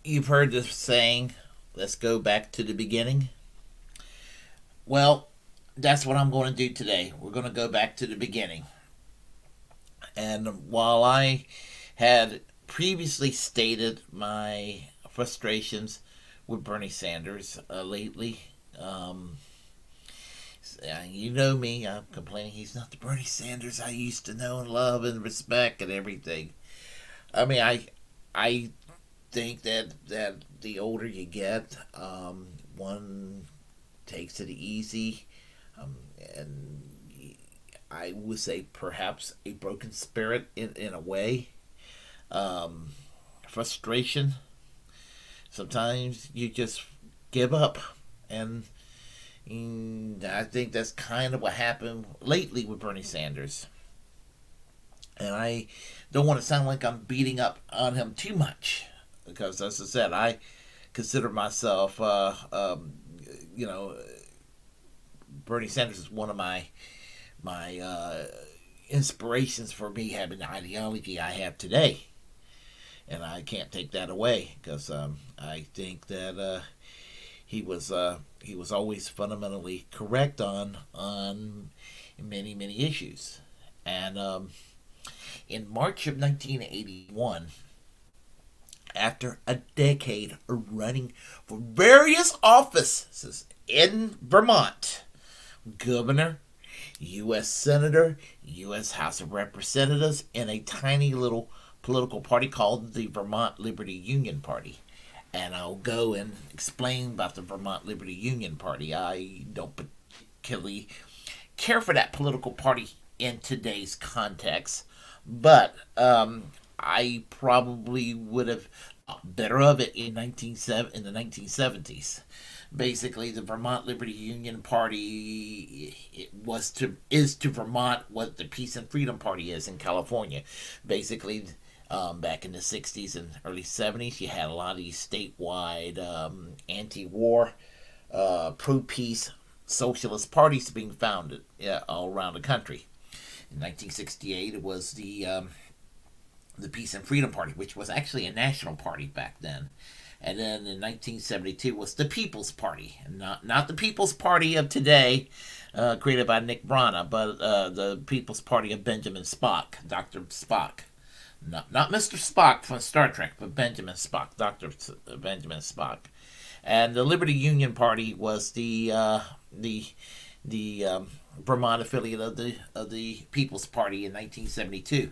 You've heard this saying, let's go back to the beginning. Well, that's what I'm going to do today. We're going to go back to the beginning. And while I had previously stated my frustrations with Bernie Sanders lately, um, you know me, I'm complaining he's not the Bernie Sanders I used to know and love and respect and everything. I mean, I think that the older you get, one takes it easy, um, and I would say perhaps a broken spirit in a way. Um, Frustration. Sometimes you just give up, and I think that's kind of what happened lately with Bernie Sanders. And I don't want to sound like I'm beating up on him too much, because, as I said, I consider myself, you know, Bernie Sanders is one of my inspirations for me having the ideology I have today, and I can't take that away because I think that he was always fundamentally correct on many issues, and in March of 1981, after a decade of running for various offices in Vermont, governor, U.S. Senator, U.S. House of Representatives, in a tiny little political party called the Vermont Liberty Union Party. And I'll go and explain about the Vermont Liberty Union Party. I don't particularly care for that political party in today's context, but I probably would have thought better of it in the 1970s. Basically, the Vermont Liberty Union Party is to Vermont what the Peace and Freedom Party is in California. Basically, back in the 60s and early 70s, you had a lot of these statewide anti-war, pro-peace socialist parties being founded all around the country. In 1968, it was the Peace and Freedom Party, which was actually a national party back then. And then in 1972 was the People's Party, not the People's Party of today, created by Nick Brana, but the People's Party of Benjamin Spock, Dr. Spock. Not Mr. Spock from Star Trek, but Benjamin Spock, Dr. Benjamin Spock. And the Liberty Union Party was the Vermont affiliate of the People's Party in 1972.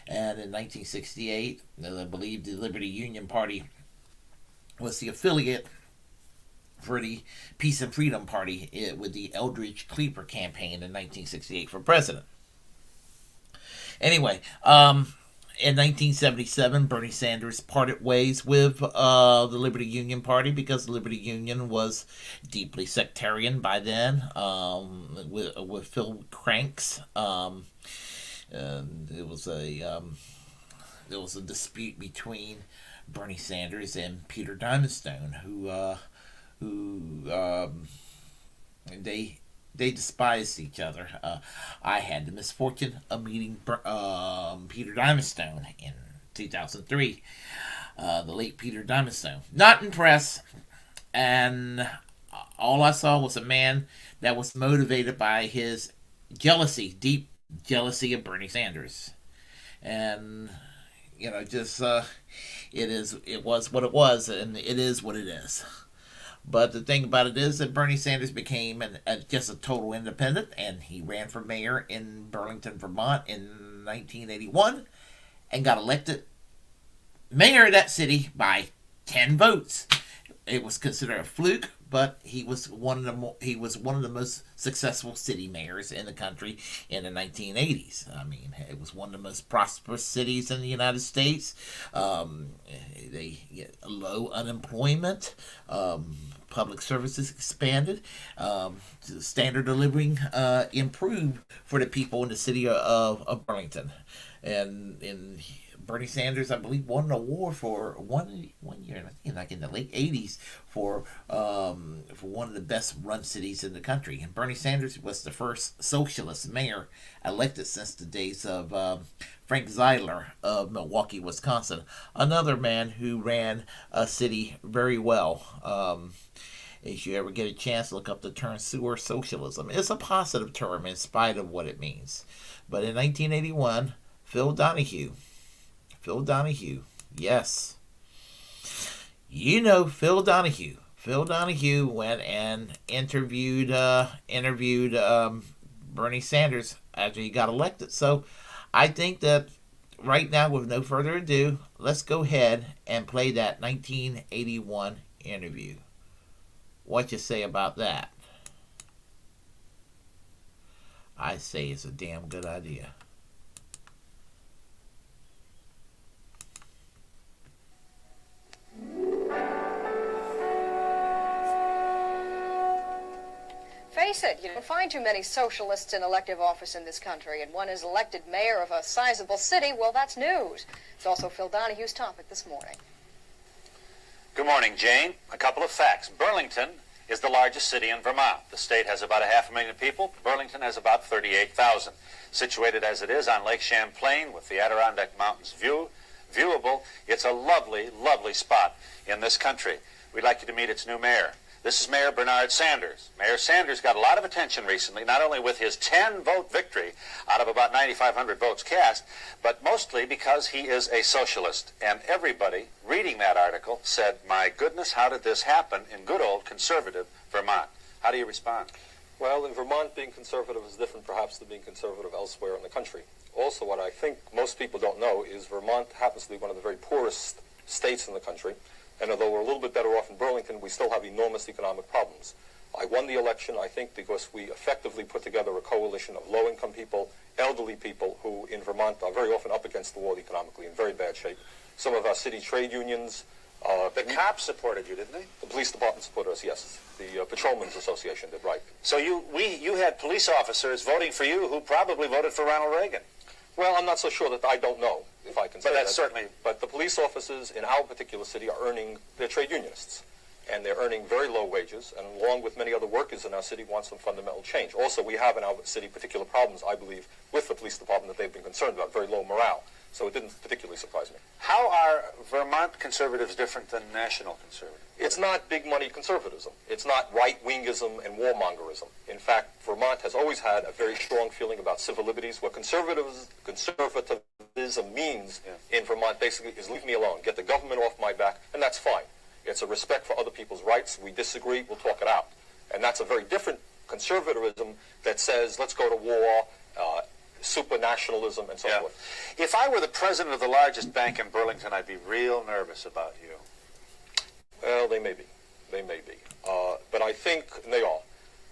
And in 1968, I believe the Liberty Union Party was the affiliate for the Peace and Freedom Party with the Eldridge Cleaver campaign in 1968 for president. Anyway, in 1977, Bernie Sanders parted ways with the Liberty Union Party because the Liberty Union was deeply sectarian by then, with Phil Cranks. It was there was a dispute between Bernie Sanders and Peter Diamondstone, who they despised each other. I had the misfortune of meeting Peter Diamondstone in 2003. The late Peter Diamondstone. Not impressed, and all I saw was a man that was motivated by his jealousy, deep jealousy of Bernie Sanders, and just it was what it was, and it is what it is. But the thing about it is that Bernie Sanders became just a total independent, and he ran for mayor in Burlington, Vermont in 1981 and got elected mayor of that city by 10 votes. It was considered a fluke, but he was one of the most successful city mayors in the country in the 1980s. I mean, it was one of the most prosperous cities in the United States. They low unemployment. Public services expanded. The standard of living improved for the people in the city of Burlington, and Bernie Sanders, I believe, won an award for one year, I think, like in the late '80s, for one of the best run cities in the country. And Bernie Sanders was the first socialist mayor elected since the days of Frank Zeidler of Milwaukee, Wisconsin. Another man who ran a city very well. If you ever get a chance, look up the term sewer socialism. It's a positive term in spite of what it means. But in 1981, Phil Donahue, yes, you know Phil Donahue. Phil Donahue went and interviewed Bernie Sanders after he got elected. So I think that right now, with no further ado, let's go ahead and play that 1981 interview. What you say about that? I say it's a damn good idea. Face it, you don't find too many socialists in elective office in this country, and one is elected mayor of a sizable city. Well, that's news. It's also Phil Donahue's topic this morning. Good morning, Jane. A couple of facts. Burlington is the largest city in Vermont. The state has about 500,000 people. Burlington has about 38,000. Situated as it is on Lake Champlain with the Adirondack Mountains viewable, it's a lovely, lovely spot in this country. We'd like you to meet its new mayor. This is Mayor Bernard Sanders. Mayor Sanders got a lot of attention recently, not only with his 10-vote victory out of about 9,500 votes cast, but mostly because he is a socialist. And everybody reading that article said, my goodness, how did this happen in good old conservative Vermont? How do you respond? Well, in Vermont, being conservative is different perhaps than being conservative elsewhere in the country. Also, what I think most people don't know is Vermont happens to be one of the very poorest states in the country. And although we're a little bit better off in Burlington, we still have enormous economic problems. I won the election, I think, because we effectively put together a coalition of low-income people, elderly people, who in Vermont are very often up against the wall economically, in very bad shape. Some of our city trade unions... the cops supported you, didn't they? The police department supported us, yes. The Patrolmen's Association did, right. So you had police officers voting for you who probably voted for Ronald Reagan. Well, I'm not so sure that I don't know, if I can say that. But that's that. certainly... But the police officers in our particular city are earning, they're trade unionists, and they're earning very low wages, and along with many other workers in our city, want some fundamental change. Also, we have in our city particular problems, I believe, with the police department that they've been concerned about, very low morale. So it didn't particularly surprise me. How are Vermont conservatives different than national conservatives? It's not big money conservatism. It's not right-wingism and warmongerism. In fact, Vermont has always had a very strong feeling about civil liberties. What conservatism means in Vermont basically is leave me alone, get the government off my back, and that's fine. It's a respect for other people's rights. We disagree, we'll talk it out. And that's a very different conservatism that says, let's go to war, supranationalism, and so forth. If I were the president of the largest bank in Burlington, I'd be real nervous about you. Well, they may be. They may be. But I think they are.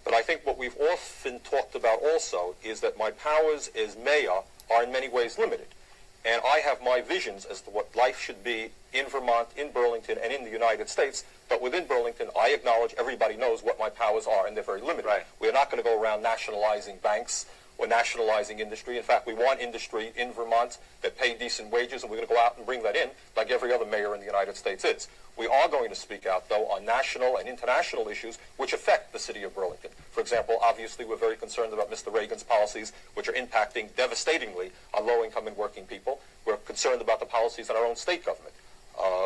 But I think what we've often talked about also is that my powers as mayor are in many ways limited. And I have my visions as to what life should be in Vermont, in Burlington, and in the United States. But within Burlington, I acknowledge everybody knows what my powers are, and they're very limited. Right. We're not going to go around nationalizing banks or nationalizing industry. In fact, we want industry in Vermont that pay decent wages, and we're going to go out and bring that in like every other mayor in the United States is. We are going to speak out, though, on national and international issues which affect the city of Burlington. For example, obviously, we're very concerned about Mr. Reagan's policies, which are impacting devastatingly on low-income and working people. We're concerned about the policies in our own state government,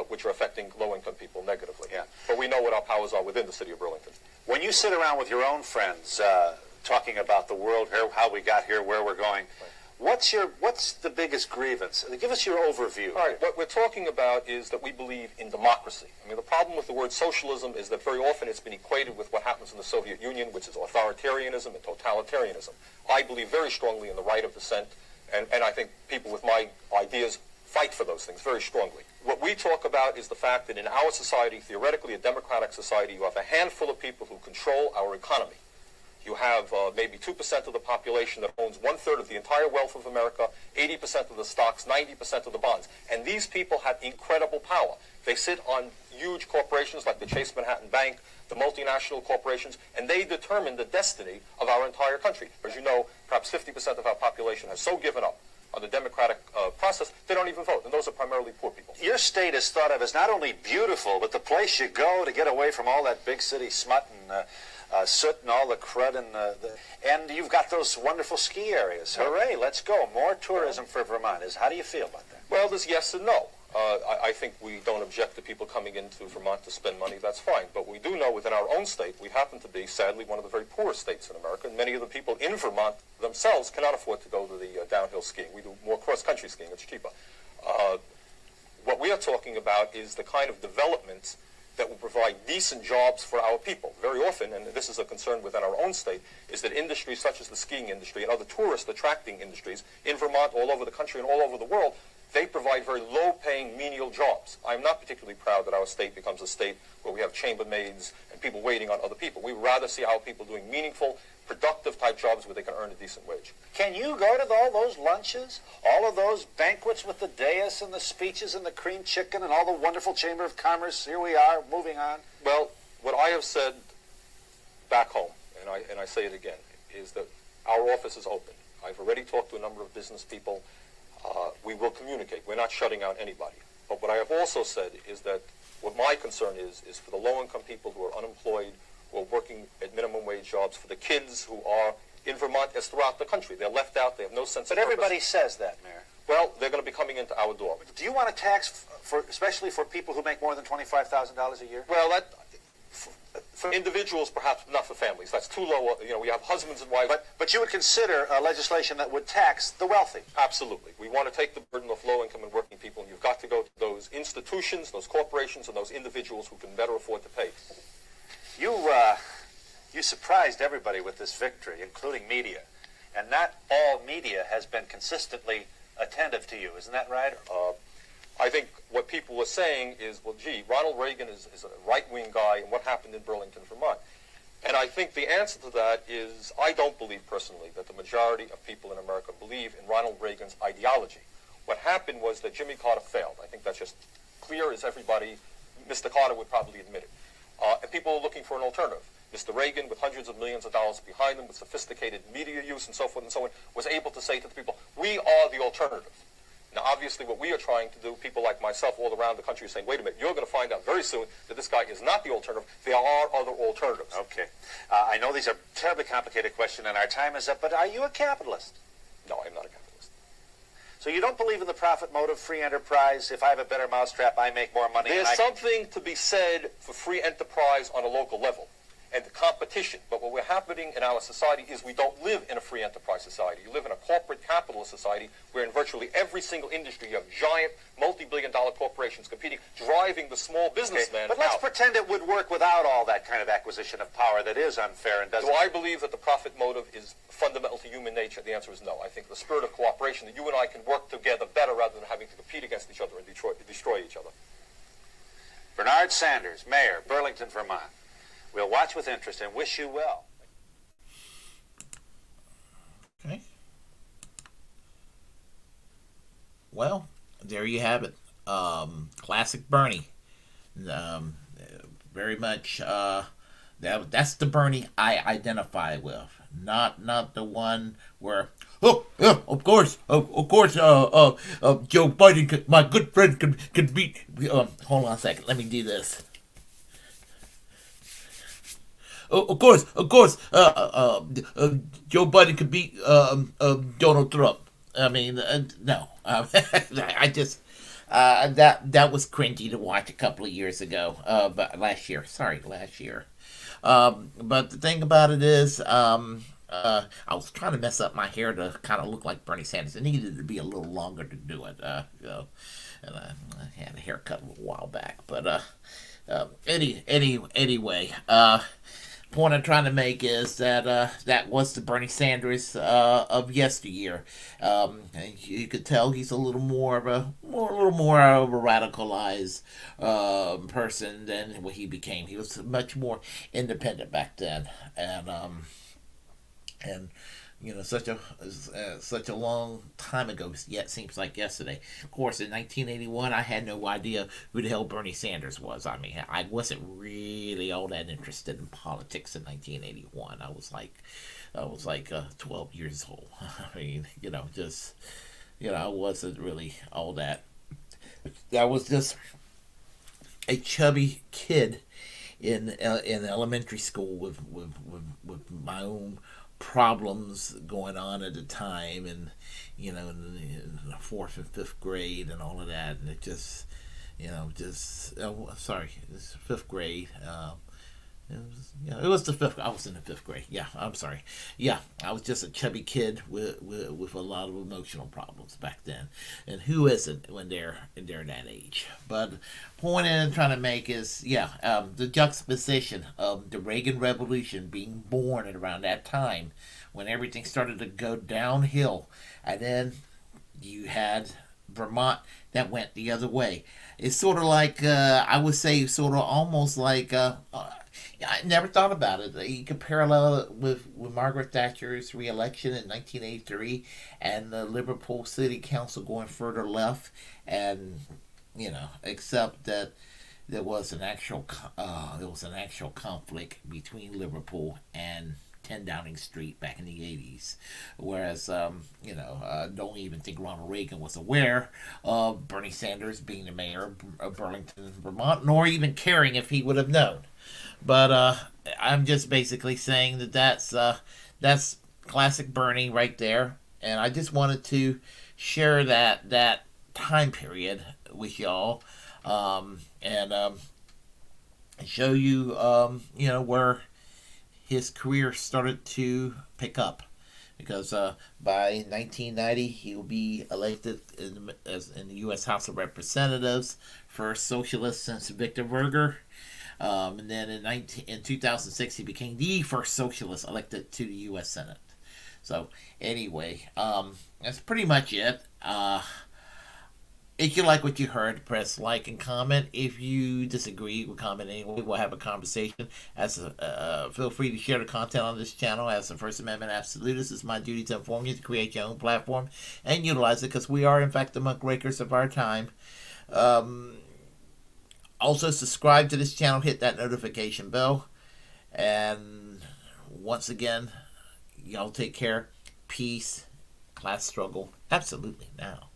which are affecting low-income people negatively. Yeah. But we know what our powers are within the city of Burlington. When you sit around with your own friends talking about the world, how we got here, where we're going, what's the biggest grievance? Give us your overview. All right, what we're talking about is that we believe in democracy. I mean, the problem with the word socialism is that very often it's been equated with what happens in the Soviet Union, which is authoritarianism and totalitarianism. I believe very strongly in the right of dissent, and I think people with my ideas fight for those things very strongly. What we talk about is the fact that in our society, theoretically a democratic society, you have a handful of people who control our economy. You have maybe 2% of the population that owns 1/3 of the entire wealth of America, 80% of the stocks, 90% of the bonds. And these people have incredible power. They sit on huge corporations like the Chase Manhattan Bank, the multinational corporations, and they determine the destiny of our entire country. As you know, perhaps 50% of our population has so given up on the democratic process, they don't even vote, and those are primarily poor people. Your state is thought of as not only beautiful, but the place you go to get away from all that big city smut and soot and all the crud and you've got those wonderful ski areas. Hooray, let's go. More tourism for Vermont. How do you feel about that? Well, there's yes and no. I think we don't object to people coming into Vermont to spend money. That's fine. But we do know within our own state, we happen to be, sadly, one of the very poorest states in America. And many of the people in Vermont themselves cannot afford to go to the downhill skiing. We do more cross-country skiing. It's cheaper. What we are talking about is the kind of developments that will provide decent jobs for our people. Very often, and this is a concern within our own state, is that industries such as the skiing industry and other tourist-attracting industries in Vermont, all over the country, and all over the world, they provide very low-paying, menial jobs. I'm not particularly proud that our state becomes a state where we have chambermaids and people waiting on other people. We would rather see our people doing meaningful, productive-type jobs where they can earn a decent wage. Can you go to all those lunches, all of those banquets with the dais and the speeches and the cream chicken and all the wonderful Chamber of Commerce? Here we are, moving on. Well, what I have said back home, and I say it again, is that our office is open. I've already talked to a number of business people. We will communicate. We're not shutting out anybody. But what I have also said is that what my concern is for the low-income people who are unemployed, who are working at minimum wage jobs, for the kids who are in Vermont as throughout the country. They're left out. They have no sense of purpose. But everybody says that, Mayor. Well, they're going to be coming into our door. Do you want to tax, especially for people who make more than $25,000 a year? Well, for individuals, perhaps not for families. That's too low. We have husbands and wives. But you would consider legislation that would tax the wealthy? Absolutely. We want to take the burden off low-income and working people, and you've got to go to those institutions, those corporations, and those individuals who can better afford to pay. You surprised everybody with this victory, including media. And not all media has been consistently attentive to you. Isn't that right? I think what people were saying is, well, gee, Ronald Reagan is a right-wing guy, and what happened in Burlington, Vermont? And I think the answer to that is I don't believe personally that the majority of people in America believe in Ronald Reagan's ideology. What happened was that Jimmy Carter failed. I think that's just clear as everybody, Mr. Carter would probably admit it. And people are looking for an alternative. Mr. Reagan, with hundreds of millions of dollars behind him, with sophisticated media use and so forth and so on, was able to say to the people, we are the alternative. Now, obviously, what we are trying to do, people like myself all around the country are saying, wait a minute, you're going to find out very soon that this guy is not the alternative. There are other alternatives. Okay. I know these are terribly complicated questions, and our time is up, but are you a capitalist? No, I'm not a capitalist. So you don't believe in the profit motive, free enterprise? If I have a better mousetrap, I make more money. There's something to be said for free enterprise on a local level and the competition. But what we're happening in our society is we don't live in a free enterprise society. You live in a corporate capitalist society where in virtually every single industry you have giant multi-billion-dollar corporations competing, driving the small businessman out. But let's pretend it would work without all that kind of acquisition of power that is unfair and doesn't... Do I believe that the profit motive is fundamental to human nature? The answer is no. I think the spirit of cooperation, that you and I can work together better rather than having to compete against each other and destroy each other. Bernard Sanders, Mayor, Burlington, Vermont. We'll watch with interest and wish you well. Okay. Well, there you have it. Classic Bernie. Very much. That's the Bernie I identify with. Not the one where. Oh, yeah, of course. Joe Biden, my good friend, can beat. Hold on a second. Let me do this. Of course, Joe Biden could beat Donald Trump. I mean, no. I just that was cringy to watch a couple of years ago. But last year. But the thing about it is, I was trying to mess up my hair to kind of look like Bernie Sanders. It needed to be a little longer to do it. And I had a haircut a while back. But anyway. Point I'm trying to make is that that was the Bernie Sanders of yesteryear. You could tell he's a little more of a radicalized person than what he became. He was much more independent back then, and you know, such a long time ago, yet seems like yesterday. Of course, in 1981, I had no idea who the hell Bernie Sanders was. I mean, I wasn't really all that interested in politics in 1981. I was like 12 years old. I mean, I wasn't really all that. I was just a chubby kid in elementary school with my own problems going on at the time, and in the fourth and fifth grade and all of that, and it just sorry, it's fifth grade. It was the fifth. I was in the fifth grade. Yeah, I'm sorry. Yeah, I was just a chubby kid with a lot of emotional problems back then, and who isn't when they're that age? But point I'm trying to make is the juxposition of the Reagan Revolution being born at around that time, when everything started to go downhill, and then you had Vermont that went the other way. It's sort of like I would say, sort of almost like. I never thought about it. You could parallel it with Margaret Thatcher's re-election in 1983 and the Liverpool City Council going further left, and except that there was an actual conflict between Liverpool and 10 Downing Street back in the 80s. Whereas, don't even think Ronald Reagan was aware of Bernie Sanders being the mayor of Burlington, Vermont, nor even caring if he would have known. But I'm just basically saying that's classic Bernie right there, and I just wanted to share that time period with y'all, and show you where his career started to pick up, because by 1990 he will be elected in the U.S. House of Representatives, first socialist since Victor Berger. And then in 2006, he became the first socialist elected to the U.S. Senate. So anyway, that's pretty much it. If you like what you heard, press like and comment. If you disagree, we'll comment anyway. We'll have a conversation. Feel free to share the content on this channel. As a First Amendment absolutist, it's my duty to inform you to create your own platform and utilize it, because we are, in fact, the muckrakers of our time. Also, subscribe to this channel, hit that notification bell, and once again, y'all take care. Peace. Class struggle absolutely now.